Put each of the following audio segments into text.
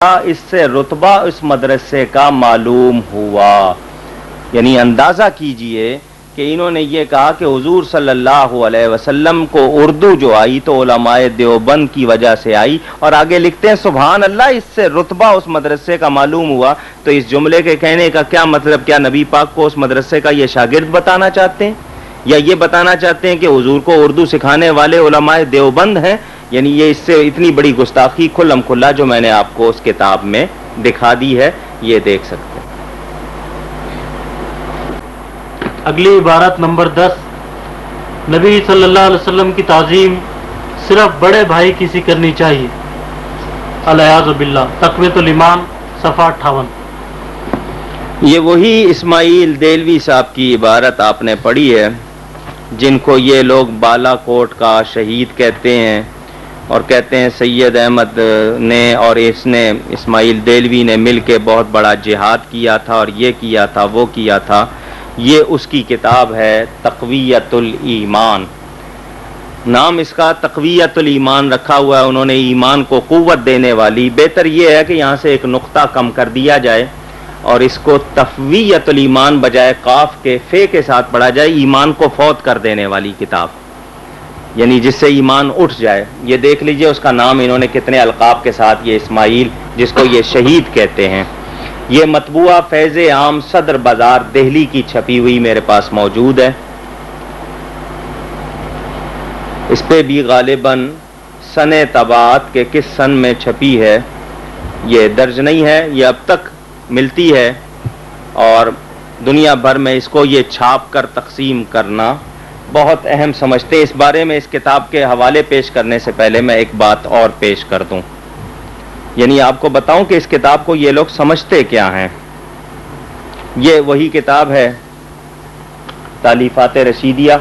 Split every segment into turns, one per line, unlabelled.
اس سے رتبہ اس مدرسے کا معلوم ہوا. یعنی اندازہ کیجئے کہ انہوں نے یہ کہا کہ حضور صلی اللہ علیہ وسلم کو اردو جو آئی تو علماء دیوبند کی وجہ سے آئی، اور آگے لکھتے ہیں سبحان اللہ اس سے رتبہ اس مدرسے کا معلوم ہوا. تو اس جملے کے کہنے کا کیا مطلب؟ کیا نبی پاک کو اس مدرسے کا یہ شاگرد بتانا چاہتے ہیں، یا یہ بتانا چاہتے ہیں کہ حضور کو اردو سکھانے والے علماء دیوبند ہیں؟ یعنی یہ اس سے اتنی بڑی گستاخی کھلم کھلا جو میں نے آپ کو اس کتاب میں دکھا دی ہے، یہ دیکھ سکتے ہیں.
اگلی عبارت نمبر 10. نبی صلی اللہ علیہ وسلم کی تعظیم صرف بڑے بھائی کی سی کرنی چاہیے. الیاذ باللہ. تقویۃ الایمان صفحہ 58.
یہ وہی اسماعیل دہلوی صاحب کی عبارت آپ نے پڑھی ہے جن کو یہ لوگ بالا کوٹ کا شہید کہتے ہیں، اور کہتے ہیں سید احمد نے اور اس نے اسماعیل دہلوی نے مل کے بہت بڑا جہاد کیا تھا اور یہ کیا تھا وہ کیا تھا. یہ اس کی کتاب ہے تقویۃ الایمان. نام اس کا تقویۃ الایمان رکھا ہوا ہے، انہوں نے ایمان کو قوت دینے والی. بہتر یہ ہے کہ یہاں سے ایک نقطہ کم کر دیا جائے اور اس کو تفویۃ الایمان بجائے قاف کے فے کے ساتھ پڑھا جائے، ایمان کو فوت کر دینے والی کتاب، یعنی جس سے ایمان اٹھ جائے. یہ دیکھ لیجئے اس کا نام انہوں نے کتنے القاب کے ساتھ، یہ اسماعیل جس کو یہ شہید کہتے ہیں. یہ مطبوعہ فیض عام صدر بازار دہلی کی چھپی ہوئی میرے پاس موجود ہے. اس پہ بھی غالباً سن طباعت کے کس سن میں چھپی ہے یہ درج نہیں ہے. یہ اب تک ملتی ہے اور دنیا بھر میں اس کو یہ چھاپ کر تقسیم کرنا بہت اہم سمجھتے ہیں. اس بارے میں اس کتاب کے حوالے پیش کرنے سے پہلے میں ایک بات اور پیش کر دوں، یعنی آپ کو بتاؤں کہ اس کتاب کو یہ لوگ سمجھتے کیا ہیں. یہ وہی کتاب ہے تالیفات رشیدیہ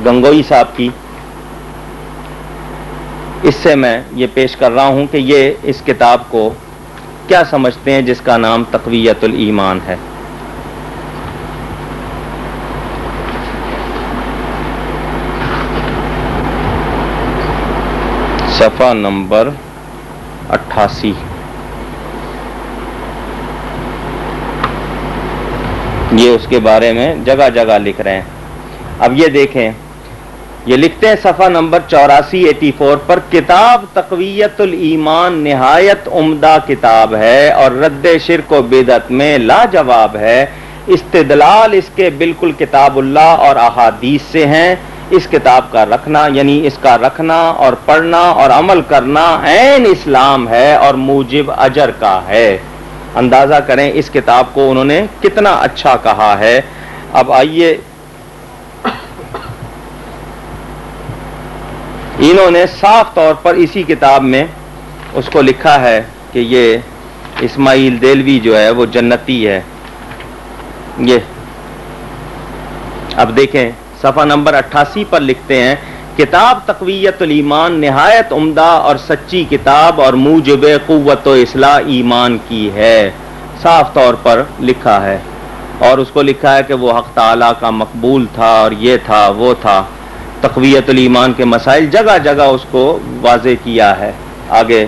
گنگوئی صاحب کی. اس سے میں یہ پیش کر رہا ہوں کہ یہ اس کتاب کو کیا سمجھتے ہیں جس کا نام تقویۃ الایمان ہے. صفحہ نمبر 88. یہ اس کے بارے میں جگہ جگہ لکھ رہے ہیں. اب یہ دیکھیں، یہ لکھتے ہیں صفحہ نمبر 84 پر، کتاب تقویۃ الایمان نہایت عمدہ کتاب ہے اور رد شرک و بدعت میں لاجواب ہے. استدلال اس کے بالکل کتاب اللہ اور احادیث سے ہیں. اس کتاب کا رکھنا یعنی اس کا رکھنا اور پڑھنا اور عمل کرنا عین اسلام ہے اور موجب اجر کا ہے. اندازہ کریں اس کتاب کو انہوں نے کتنا اچھا کہا ہے. اب آئیے، انہوں نے صاف طور پر اسی کتاب میں اس کو لکھا ہے کہ یہ اسماعیل دہلوی جو ہے وہ جنتی ہے. یہ اب دیکھیں صفحہ نمبر 88 پر لکھتے ہیں، کتاب تقویۃ الایمان نہایت عمدہ اور سچی کتاب اور موجب قوت و اصلاح ایمان کی ہے. صاف طور پر لکھا ہے، اور اس کو لکھا ہے کہ وہ حق تعالی کا مقبول تھا اور یہ تھا وہ تھا. تقویۃ الایمان کے مسائل جگہ جگہ اس کو واضح کیا ہے. آگے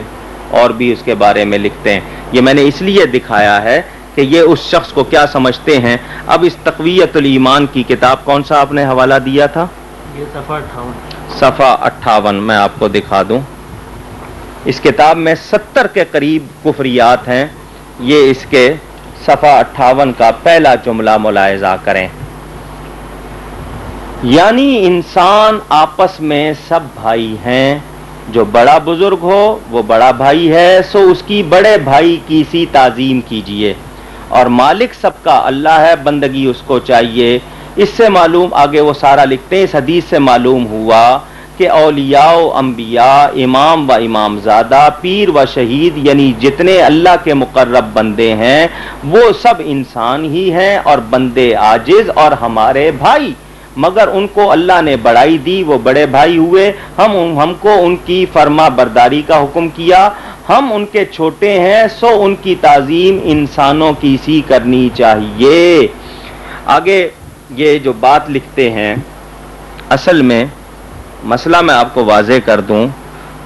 اور بھی اس کے بارے میں لکھتے ہیں. یہ میں نے اس لیے دکھایا ہے کہ یہ اس شخص کو کیا سمجھتے ہیں. اب اس تقویۃ الایمان کی کتاب کون سا آپ نے حوالہ دیا تھا؟
یہ صفحہ
58 میں آپ کو دکھا دوں. اس کتاب میں 70 کے قریب کفریات ہیں. یہ اس کے صفحہ 58 کا پہلا جملہ ملاحظہ کریں، یعنی انسان آپس میں سب بھائی ہیں، جو بڑا بزرگ ہو وہ بڑا بھائی ہے، سو اس کی بڑے بھائی کی سی تعظیم کیجئے، اور مالک سب کا اللہ ہے، بندگی اس کو چاہیے. اس سے معلوم، آگے وہ سارا لکھتے ہیں، اس حدیث سے معلوم ہوا کہ اولیاء و انبیاء، امام و امام زادہ، پیر و شہید، یعنی جتنے اللہ کے مقرب بندے ہیں وہ سب انسان ہی ہیں اور بندے عاجز اور ہمارے بھائی، مگر ان کو اللہ نے بڑائی دی، وہ بڑے بھائی ہوئے. ہم کو ان کی فرما برداری کا حکم کیا، ہم ان کے چھوٹے ہیں، سو ان کی تعظیم انسانوں کی سی کرنی چاہیے. آگے یہ جو بات لکھتے ہیں، اصل میں مسئلہ میں آپ کو واضح کر دوں